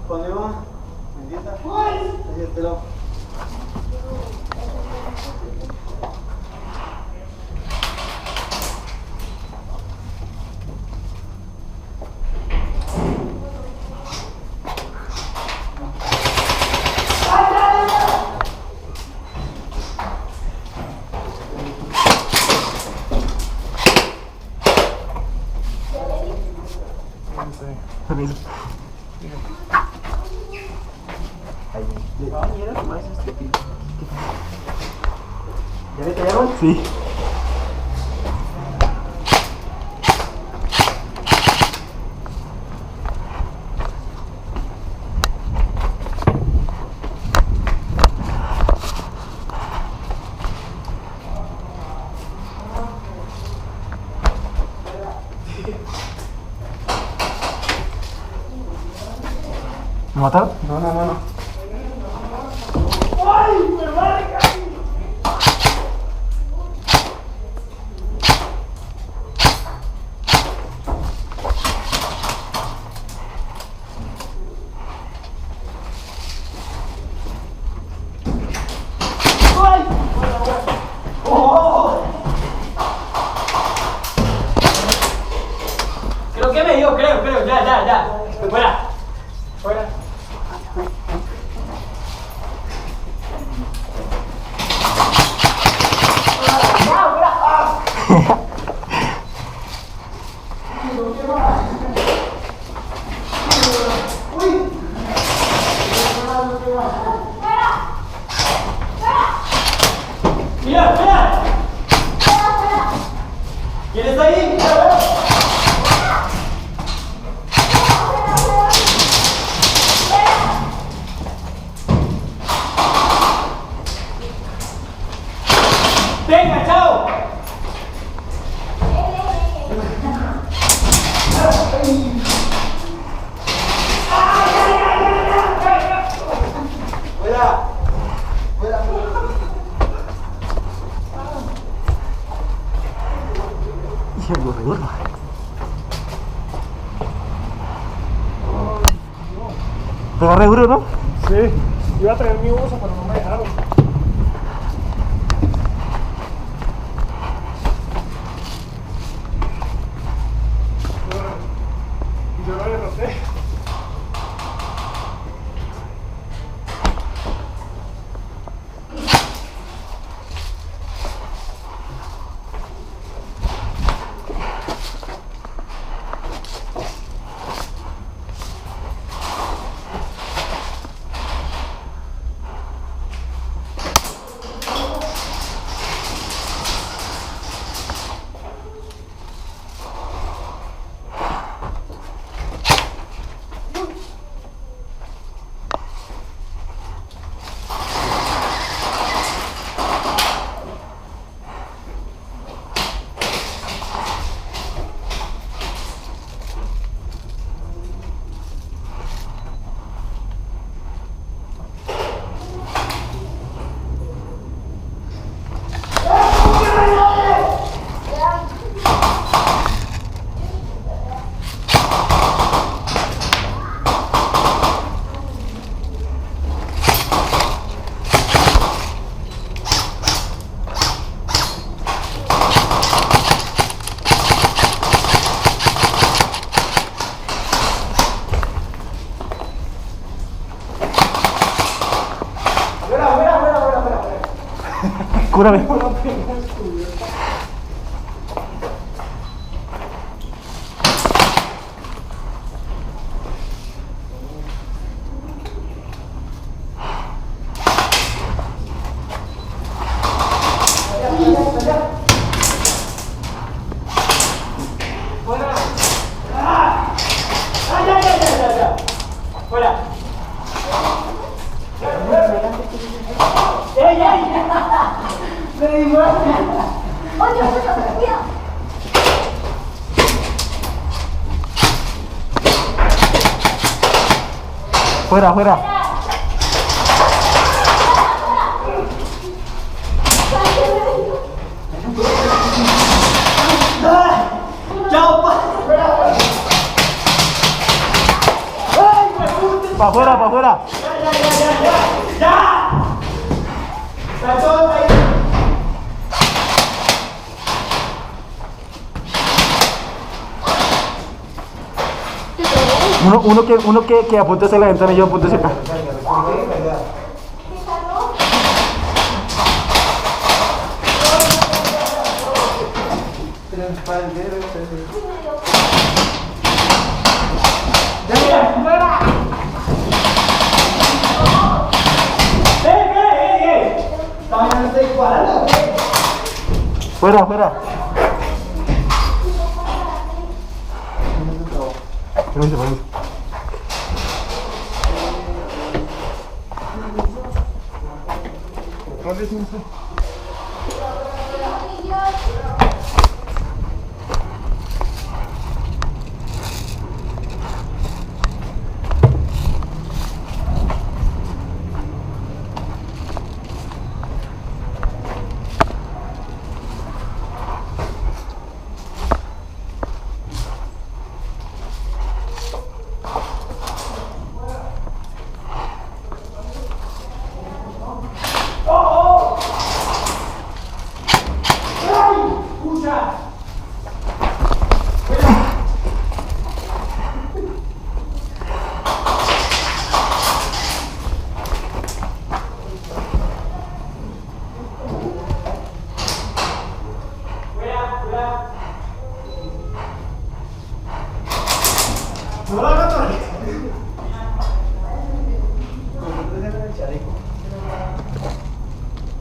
¿Dónde va? Bendita. Ahí este lado. Permiso. ¿Ya le callaron? Sí. ¿Me mataron? No, no, no, no. Creo que me dio, creo, ya. Fuera. Fuera. Mira. ¿Quién está ahí? Venga, chao. Fuera. Fuera. Hijo de gorro. Te agarré duro, ¿no? Sí, iba a traer mi uso, pero no me dejaron. Yo lo derroté. Cúrame. Fuera. ¡Ey, ey! ¡Me di vuelta! Oye, cuidado. Fuera, fuera. ¡Chao, pa! ¡Ay, me puta! Pa' afuera, pa' afuera. ¡Ya! ¡Está todo ahí! Uno que apunte hacia la ventana y yo apunte hacia acá. Fuera, fuera. Permiso, permiso.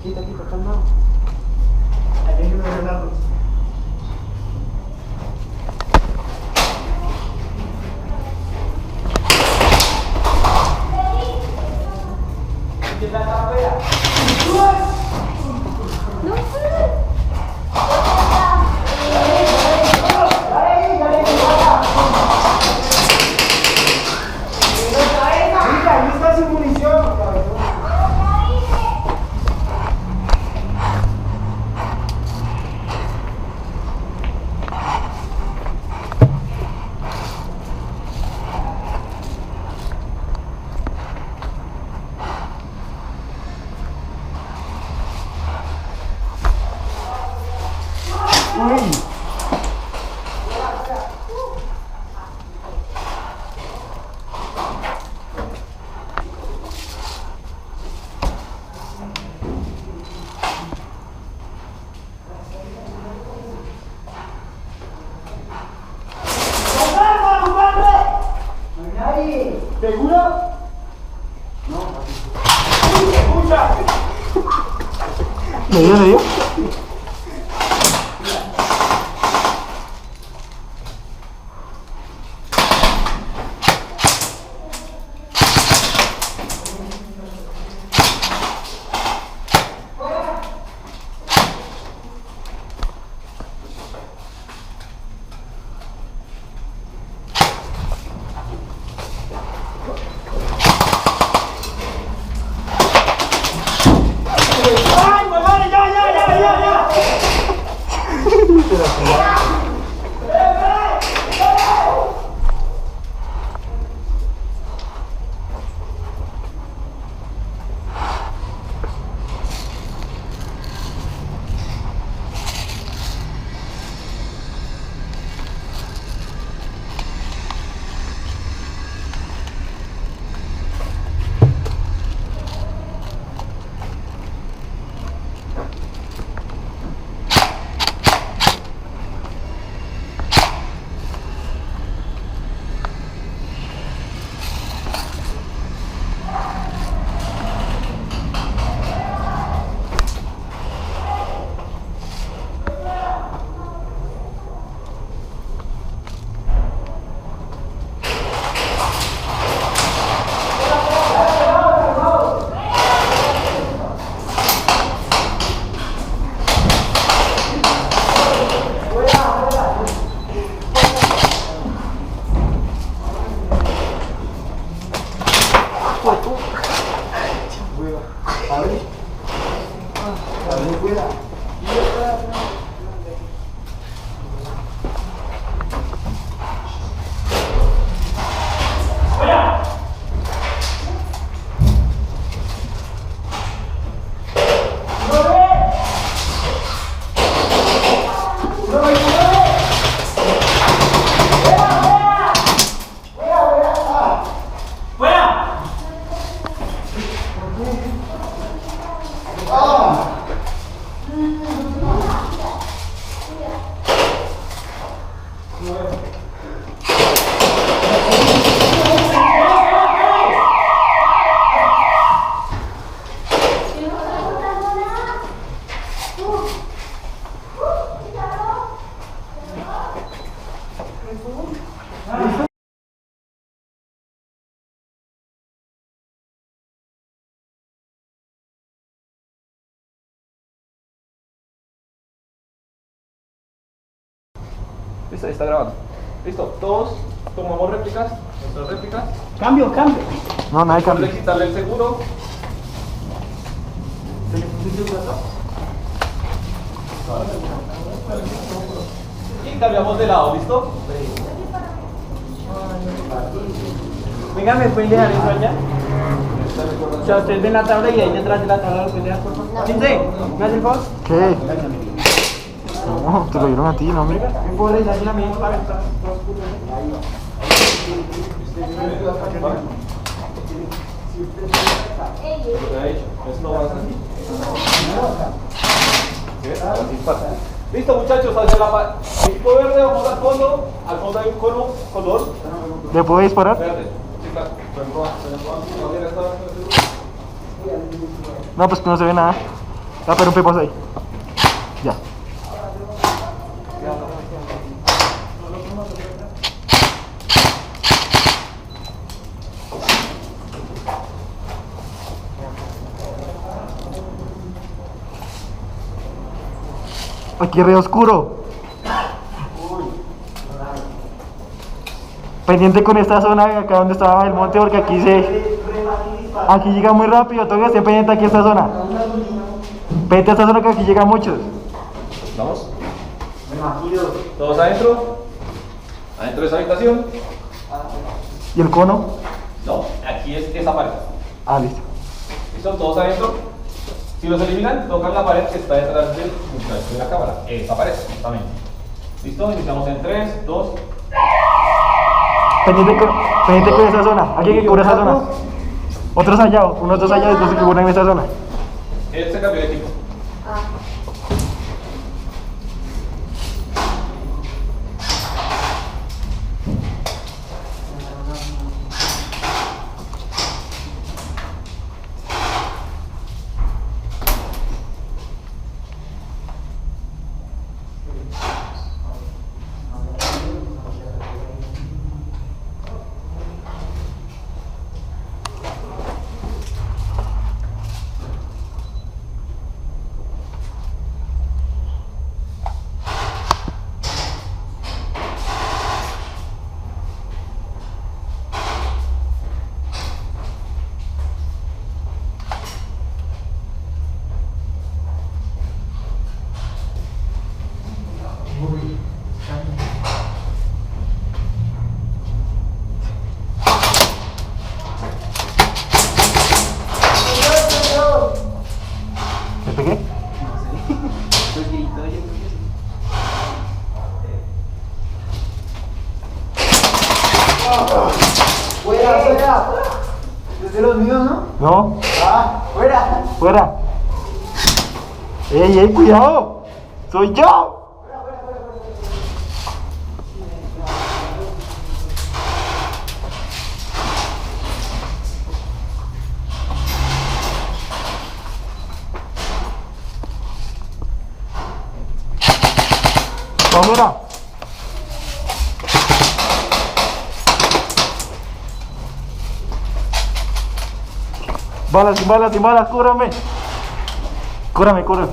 Quita, calmado. Aquí hay uno de lado. Ahí está sin munición. ¿Seguro? No, escucha. ¿Le dio, le dio? ¡Ay, pues vale, ya! Listo, ahí está grabando. Listo, todos tomamos réplicas, nuestras réplicas. Cambio, cambio. No, nada de Después cambio. de quitarle el seguro. Y cambiamos de lado, ¿listo? Venga, ¿me pueden dejar eso allá? O sea, ustedes ven la tabla y ahí detrás de la tabla lo pueden dejar, por favor. 15, ¿me hace el favor? ¿Qué? No, te lo dieron a ti, no a mí. Me puedo revisar la misma para entrar. Lo que ha hecho. Es lo más así. ¿Sí? Así pasa. Listo, muchachos, hacia la equipo verde, vamos al fondo. Al fondo hay un cono color ¿Le puedo disparar? verde. Sí, claro. No tiene esta- No, pues que no se ve nada. Ah, pero un pepazo ahí. Ya. Aquí re oscuro. Pendiente con esta zona de acá donde estaba el monte porque aquí llega muy rápido, todavía esté pendiente aquí esta zona. Pendiente a esta zona que aquí llegan muchos. Vamos. Todos adentro. Adentro de esa habitación. ¿Y el cono? No, aquí es esa pared. Ah, listo. ¿Listo? Todos adentro. Si los eliminan, tocan la pared que está detrás del muchacho de la cámara. Esa pared, justamente. ¿Listo? Iniciamos en 3, 2. Pendiente con esa zona. Aquí hay que cubrir esa zona. Otros allá, unos dos allá y dos que cubren esta zona. Él se cambió de equipo. ¿Me pegué? Fuera, fuera. Es de los míos, ¿no? No, Ah, fuera. fuera. ¡Ey, ey, cuidado! ¡Soy yo! ¡Afuera! Balas, sin balas, sin balas, cúbrame. Cúbrame, cúbrame.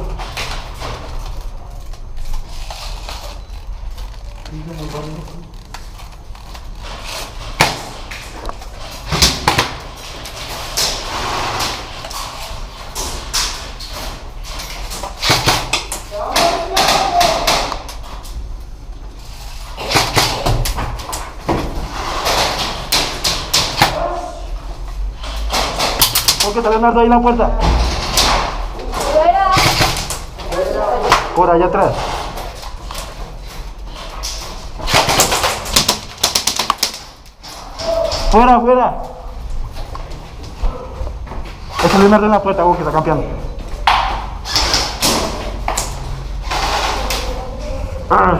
¿Por qué está Leonardo ahí en la puerta? Fuera. Por allá atrás. Fuera, fuera. Está Leonardo en la puerta, que está campeando. Ah.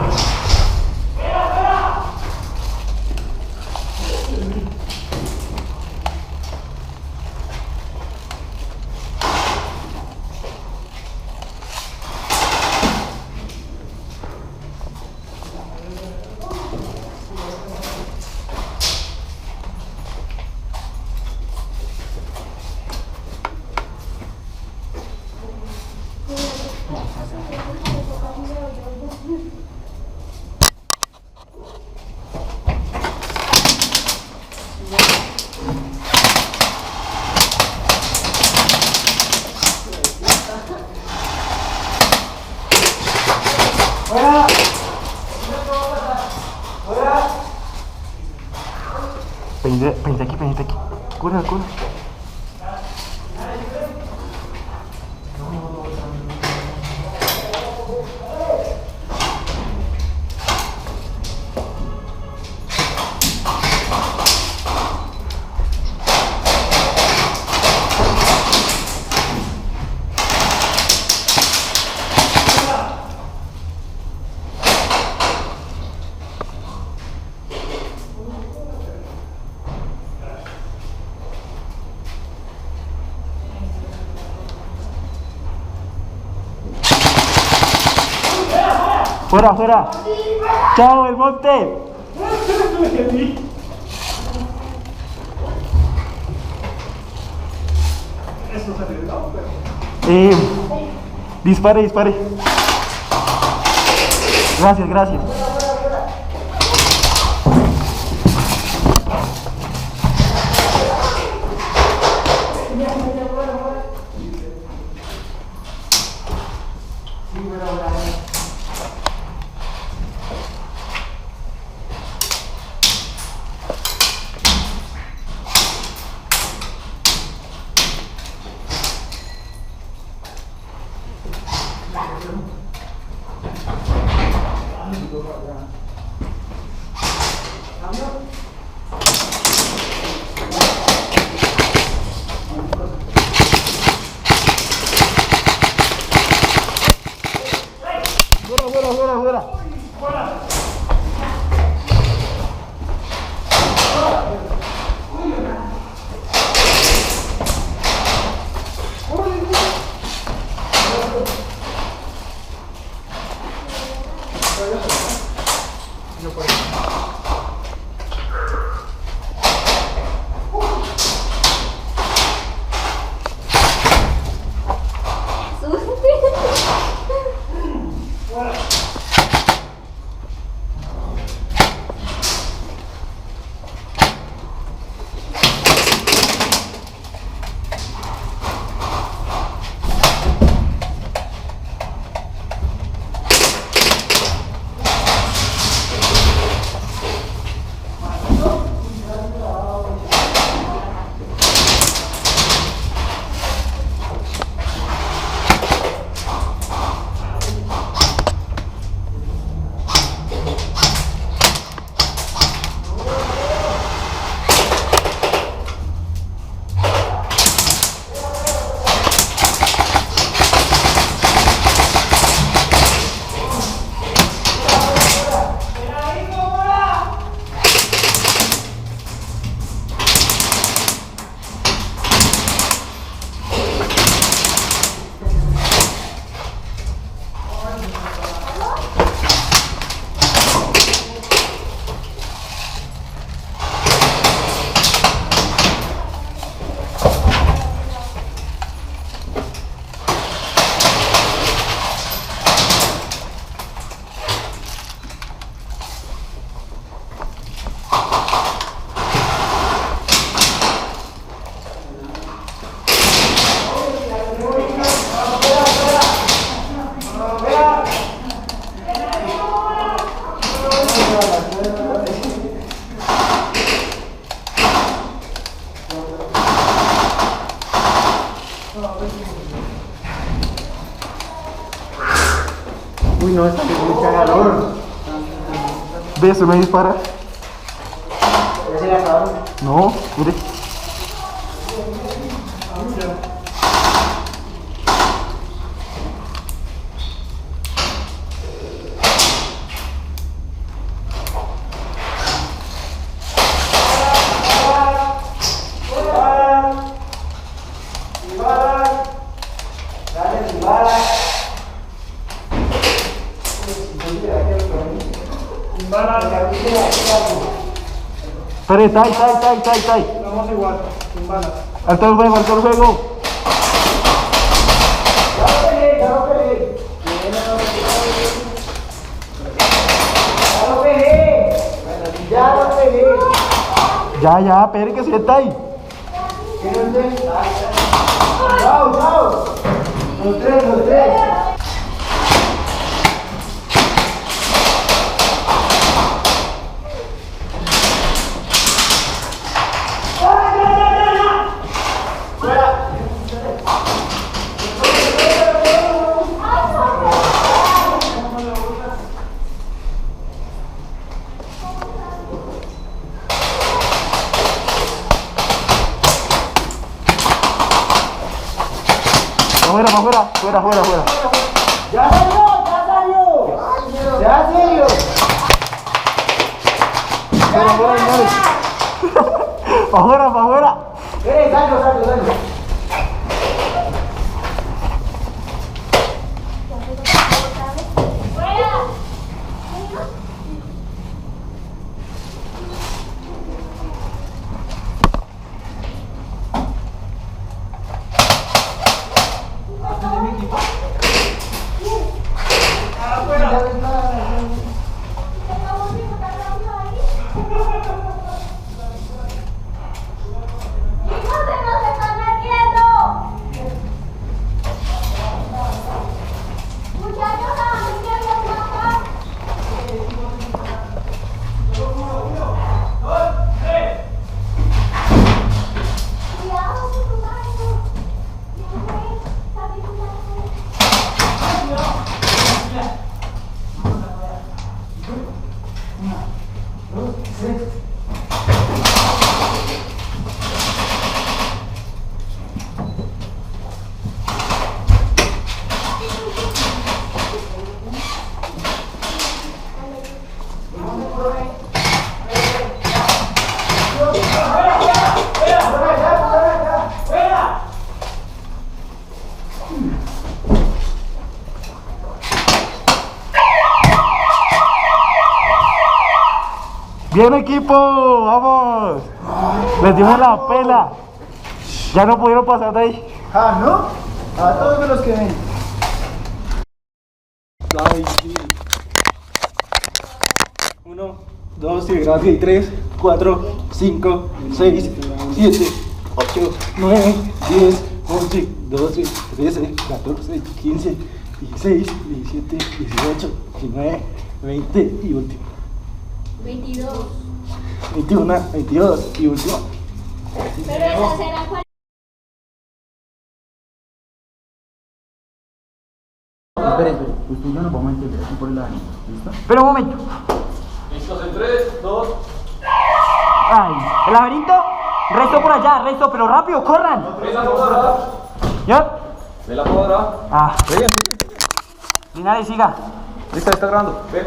Pendiente aquí. Cura. Fuera. Chao, el monte. Dispare. Gracias. Fuera. Uy, no, está que mucha calor. Ve, eso me dispara. ¿Ya se le acabaron? No, mire. Espere, tai. Estamos igual, sin balas. Alto el juego. Ya, espere que se está ahí. Los tres. Fuera, fuera. ¡Ya salió! ¡Ya serio! Fuera, Linares. Pa' afuera. Salgo. Bien, equipo, vamos. Les dimos la pela. Ya no pudieron pasar de ahí. Ah, ¿no? A todos los que ven. Ay, sí. 1, 2, 3, 4, 5, 6, 7, 8, 9, 10, 11, 12, 13, 14, 15, 16, 17, 18, 19, 20 y último. 22. 21, 22 y último. Pero esas eran 40. Espera, pues tú ya nos vamos a entender aquí por el lado. ¿Listo? Pero un momento. Listos en 3, 2. Ay, el laberinto. Resto por allá, resto, pero rápido, corran. Ve la cuadra. ¿Ya? Ve la cuadra. Ah, Linares, siga. Listo, está grabando. Ve.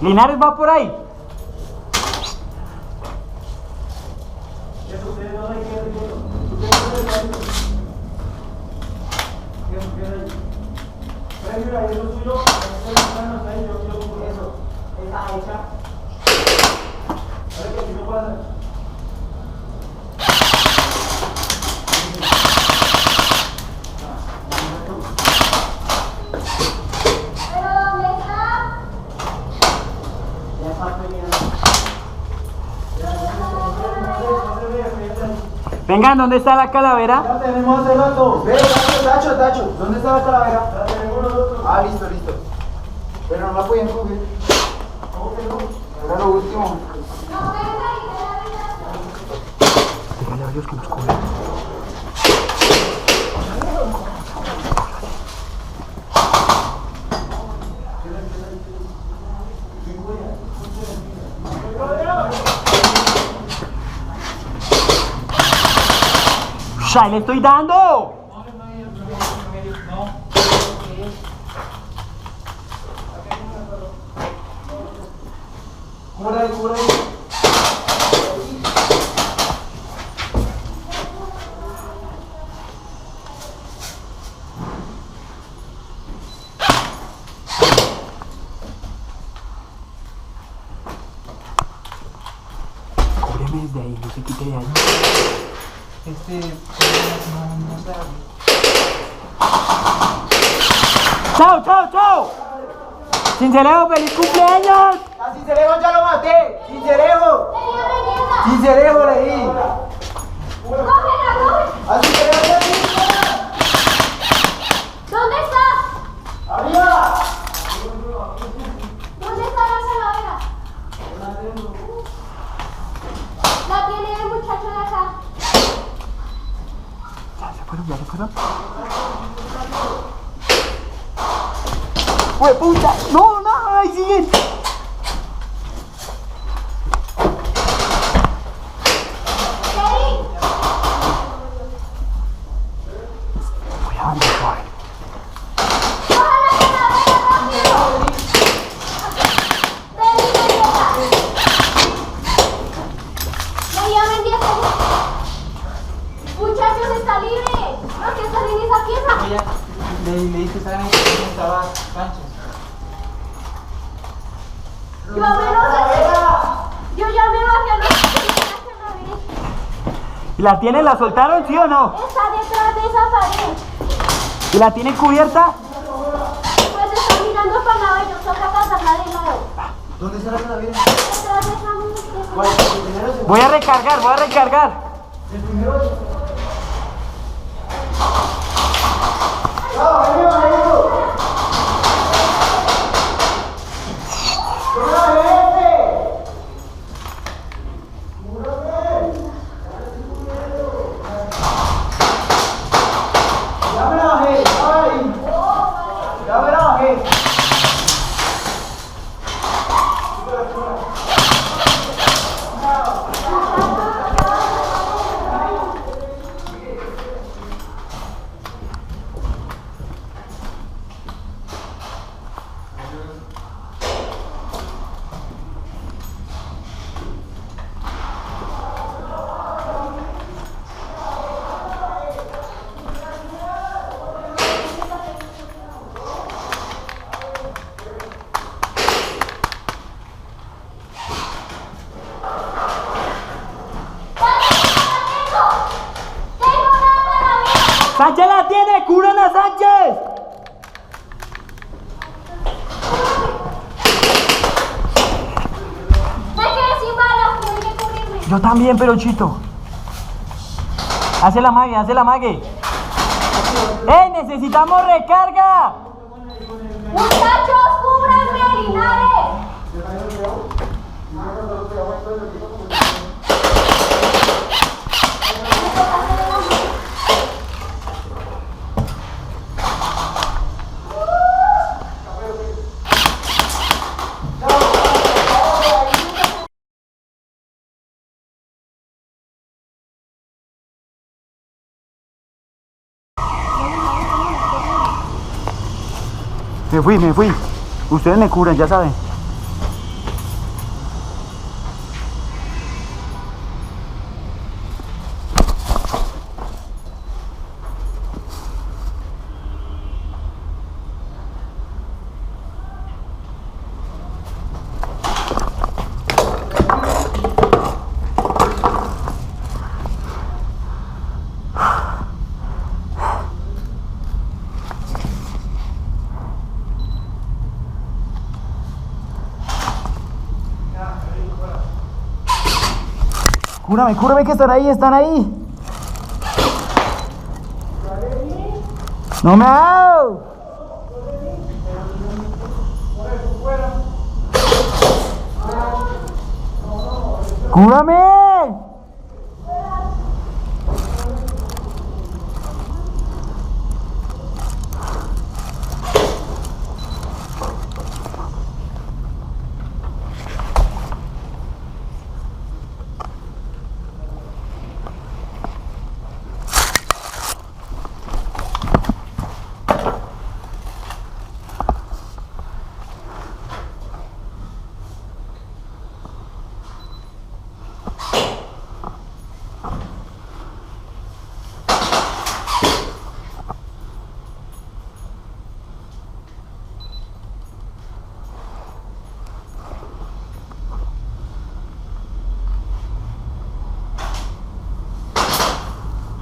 Linares va por ahí. Vengan, ¿dónde está la calavera? Ya tenemos hace rato. Ve, Tacho. ¿Dónde está la calavera? La tenemos nosotros. Ah, listo. Pero no la podían coger. ¿Cómo que no? Era lo último. Dígale a Dios que nos cobre. ¡Ya le estoy dando! Cúbrale. Cúbreme desde ahí, no se quite de ahí. ¡Chao! ¡Cincelejo, feliz cumpleaños! ¡A Cincelejo ya lo maté! ¡Cincelejo! ¡Cincelejo le di! ¡A Cincelejo ya le di! ¿Dónde está? ¡Arriba! ¿Dónde está la calavera? La tiene el muchacho de acá. Ya se fueron. ¡Hue puta! ¡No! ¡Ahí siguen! Voy a andar suave. Muchachos, está libre. No, que está en esa pieza. Le dije que estaban ahí, que estaba Pancho. Yo ya me bajé a los... ¿Y la tienen? ¿La soltaron, sí o no? Está detrás de esa pared. ¿Y la tienen cubierta? Pues está mirando para el lado y nos toca pasarla de nuevo. ¿Dónde está la calavera? Detrás de esa música. ¿Cuál? ¿El primero? Voy a recargar. ¿El primero? ¡No, arriba! ¡Sánchez la tiene! ¡Cubran a Sánchez! Me quedé sin balas, tienen que cubrirme. Yo también, pero Chito. Hace la mague. ¡Ey! ¡Necesitamos recarga! Muchachos, cúbranme, Linares. Me fui. Ustedes me cubren, ya saben. Cúrame que están ahí. No me hago. Cúrame.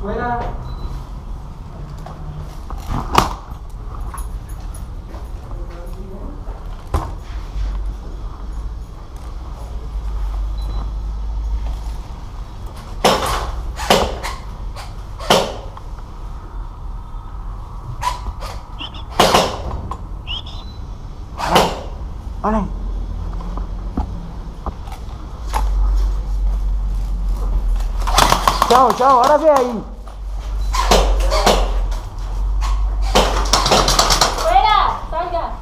Fuera. Hola. Chao, chao, ahora sí ahí. ¡Fuera! ¡Salga!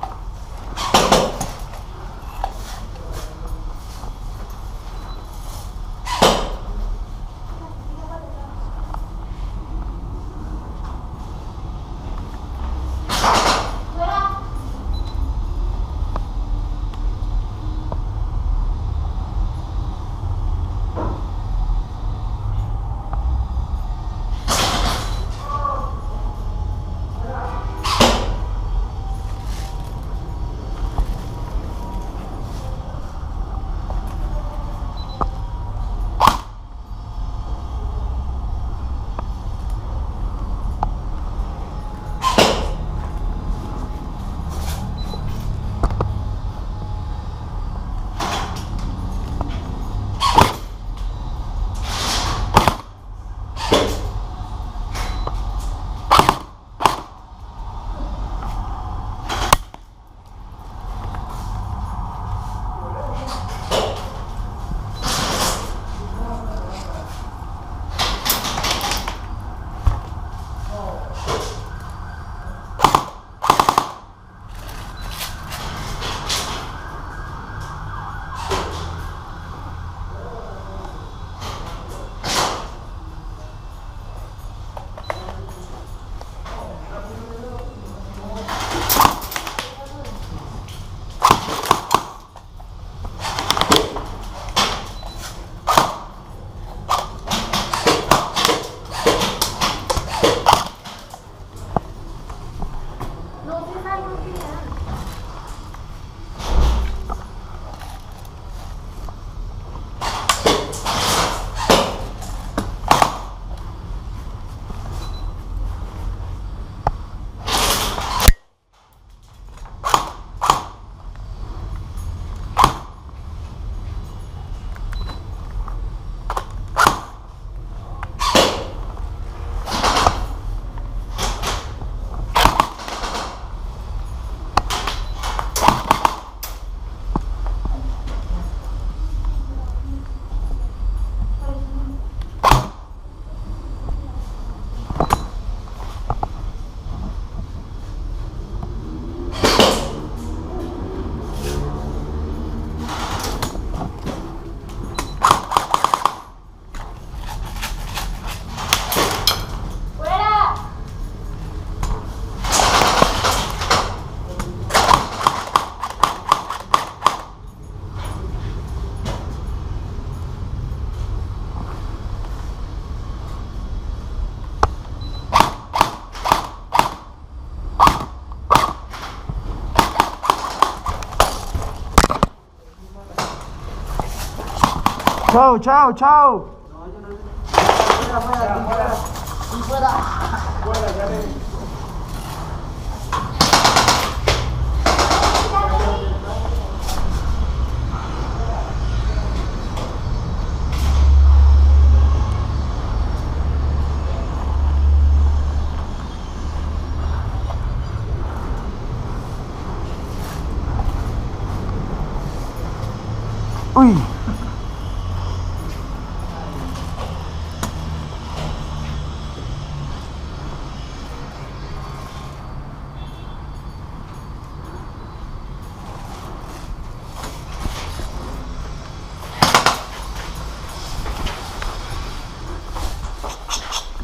¡Fuera! Chao, chao, chao. Uy.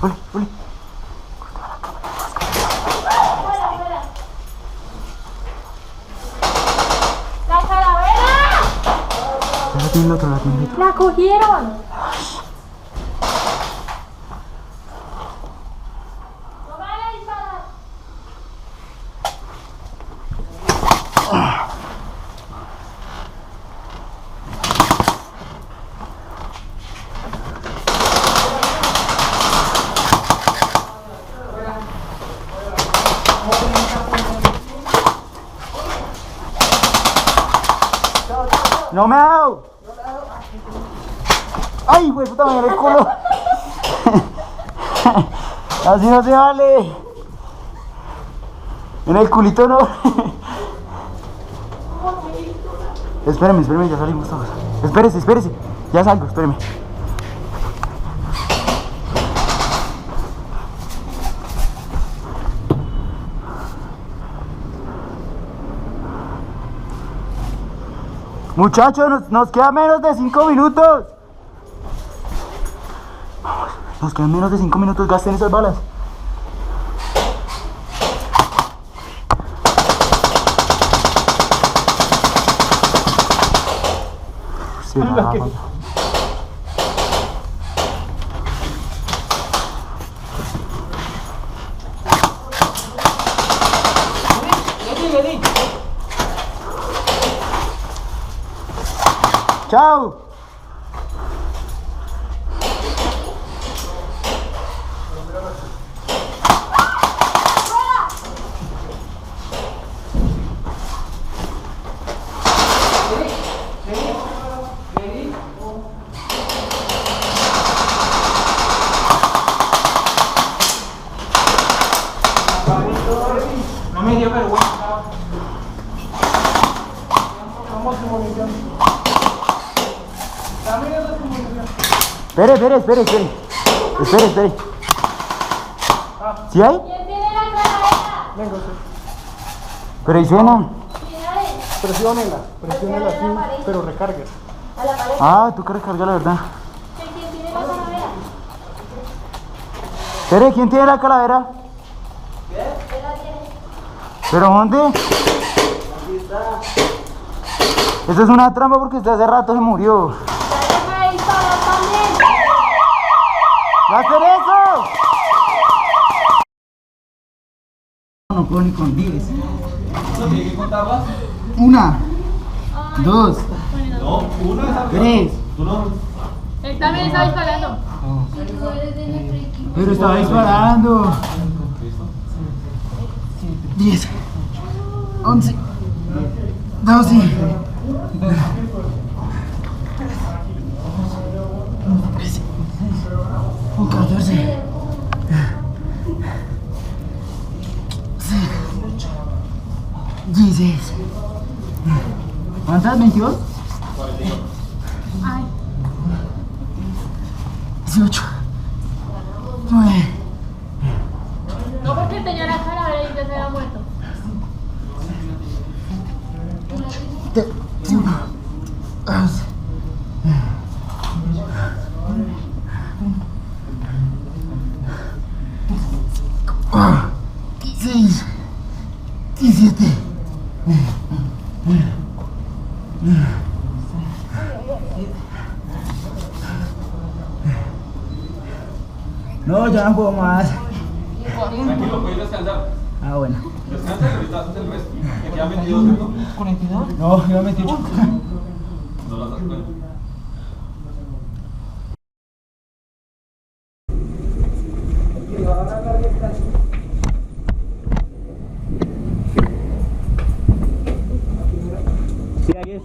Ole, ole. ¡Fuera, fuera! ¡La calavera! La tiene el otro, la tiene el otro. ¡La cogieron! ¡No van a disparar! ¡No me ha dado! ¡Ay, güey, puta, me dio el culo! Así no se vale. En el culito no. Espéreme, ya salimos todos. Espérese. Ya salgo, espéreme. Muchachos, nos queda menos de 5 minutos. Vamos, nos quedan menos de 5 minutos, gasten esas balas. Sí, nada, ¡chao! No me dio vergüenza. Vamos a munición. Espere. ¿Sí hay? ¿Quién tiene la calavera? Vengo, sí. Pero ahí suena. Presiónela así, pero recargue. A la pared. Ah, tú que recarga la verdad. ¿Quién tiene la calavera? Espere, ¿quién tiene la calavera? ¿Quién la tiene? ¿Pero dónde? Eso es una trampa porque usted hace rato se murió. ¡Ya me disparó también! ¡Va a hacer eso! No puedo ni con 10. ¿No tiene que contarlas? 1, 2, No, uno es arriba. 3. Tú no. Él también está disparando. Pero estaba disparando. 10, 11, 12, 13, 14, 16. ¿Cuántas? ¿22? 18, 9. No porque tenía la calavera y ya se había muerto. 1, 2, 16, 17. No, ya no puedo más. Tranquilo, puedes descansar. Ah, bueno. Descansa y ahorita haces el resto. Que quedan 22, ¿cierto? No, iba a meter. No las das cuenta. Sí, ahí es.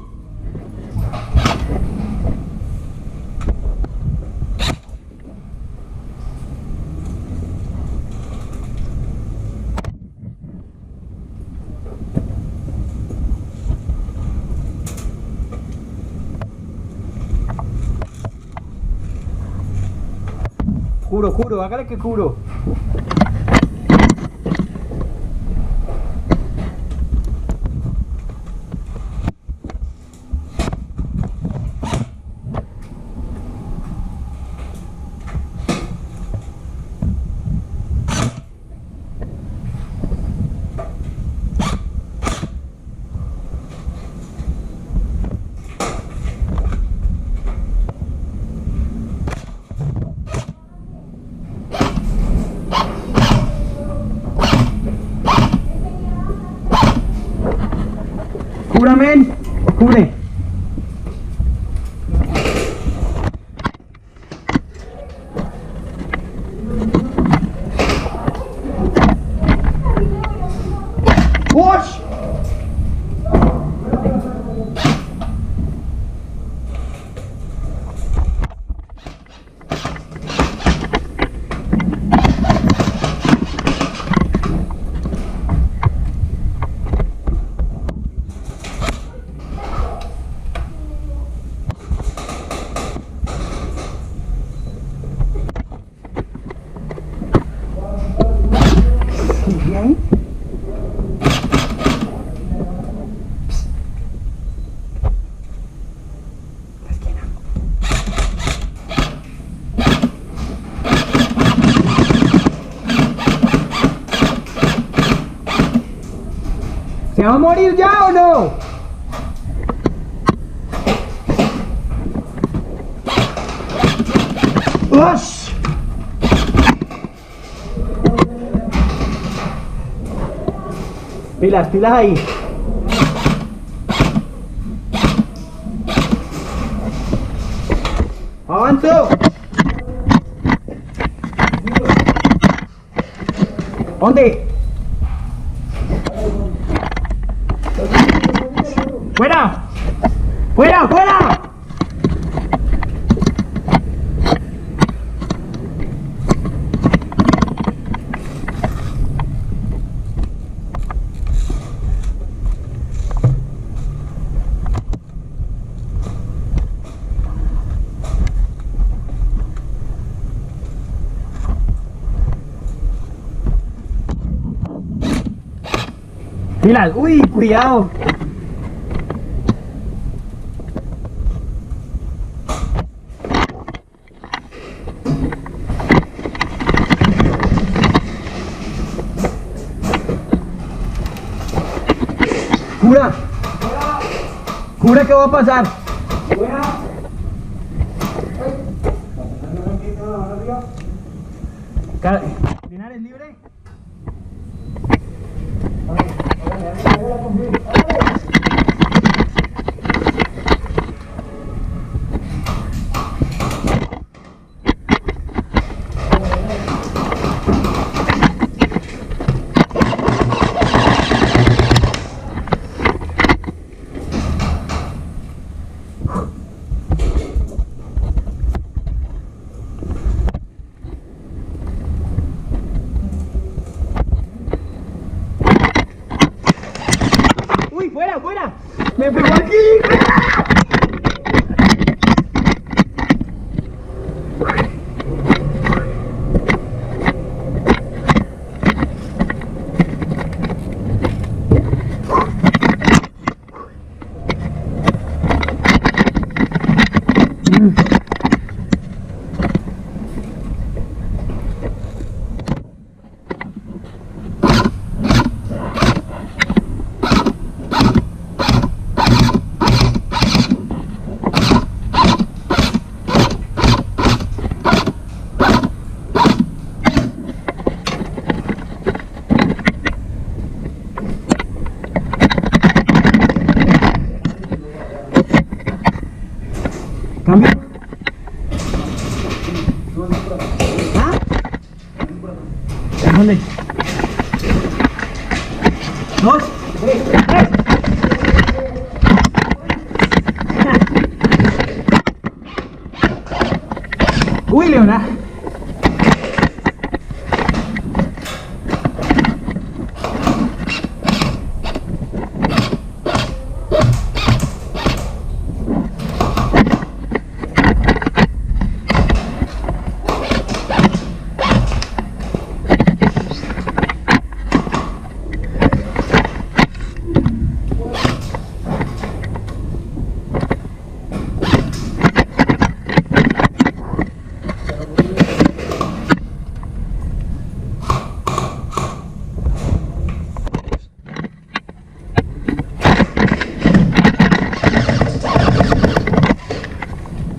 Juro, hágale que juro. Juramen, cubre. ¡Push! va a morir ya o no? ¡Ush! Pilas, pilas ahí. ¡Avanzo! ¿Dónde? ¡Fuera! ¡Fuera, fuera! Pilas, uy, cuidado. Jura. Jura que va a pasar. ¿Linares libre? ¡Uy, fuera, fuera! ¡Me pegó aquí! Cambio. ¿Ah? ¿Dónde? Dos. Tres. Uy, Leona.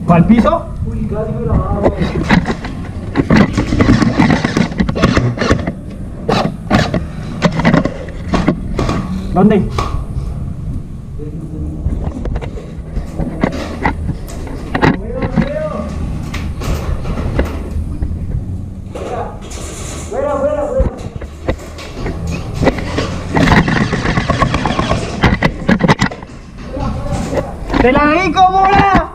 ¿Al piso? Uy, casi me la bajo. ¿Dónde? Fuera, fuera, fuera. ¡Te la di como era!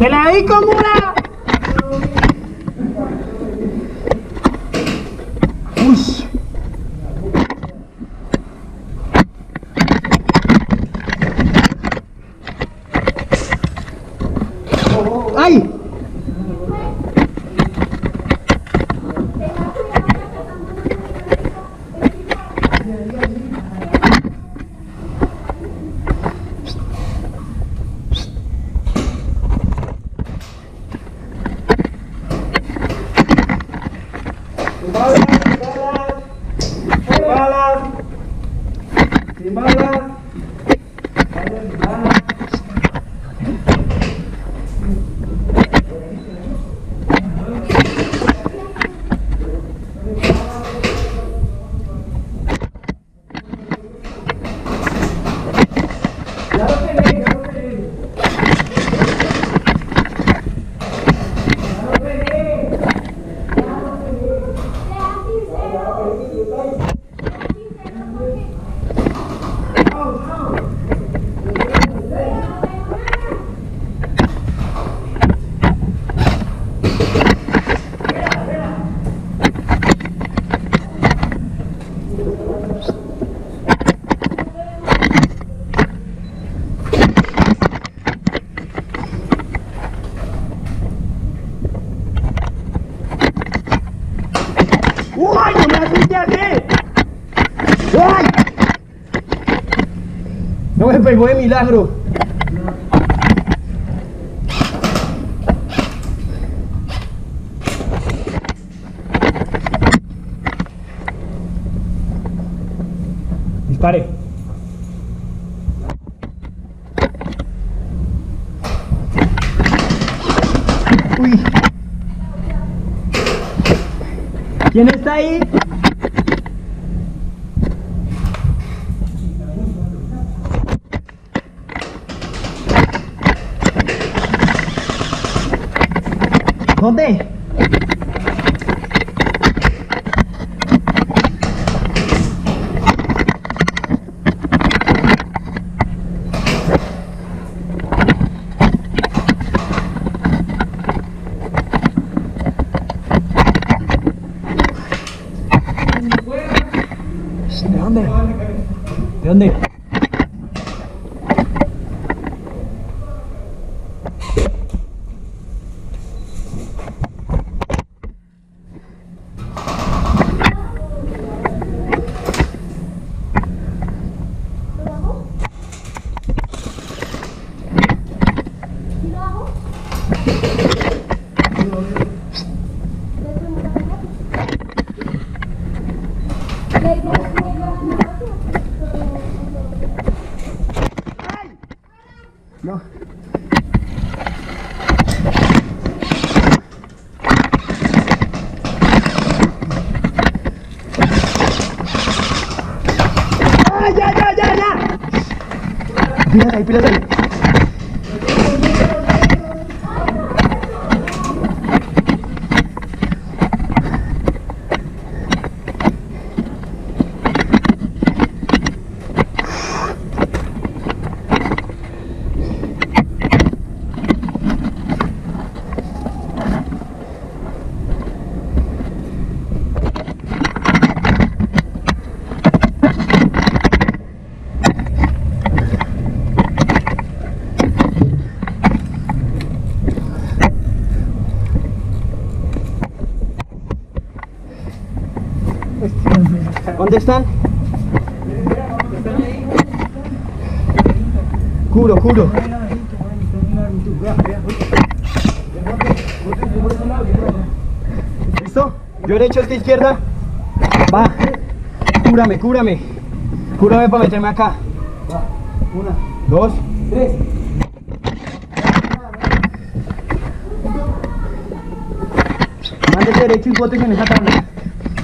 ¡Te la di como una! ¡Uy! ¡Ay! Sin balas. ¡Uy! ¡No me asusté así! ¡Uy! No me pegó de milagro. Dispare. Uy. ¿Quién está ahí? ¿Dónde? ¿De dónde? ¿De dónde? No. ¡Ah, ya! Pilas ahí, pilas ahí. ¿Dónde están? Juro. ¿Listo? Yo derecho, esta izquierda. Va. Cúrame. Cúrame para meterme acá. Va. 1, 2, 3. Mándese derecho y bote con esa tabla.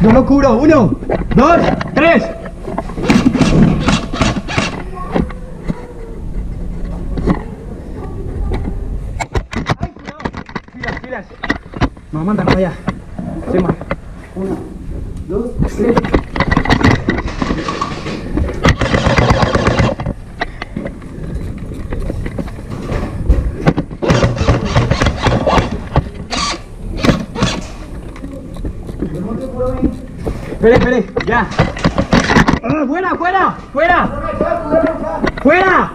Yo lo curo. 1, 2, 3. ¡Ay, cuidado! Pilas. Vamos a mandar para allá. Sema. 1, 2, 3. Espere, ya. ¡Fuera!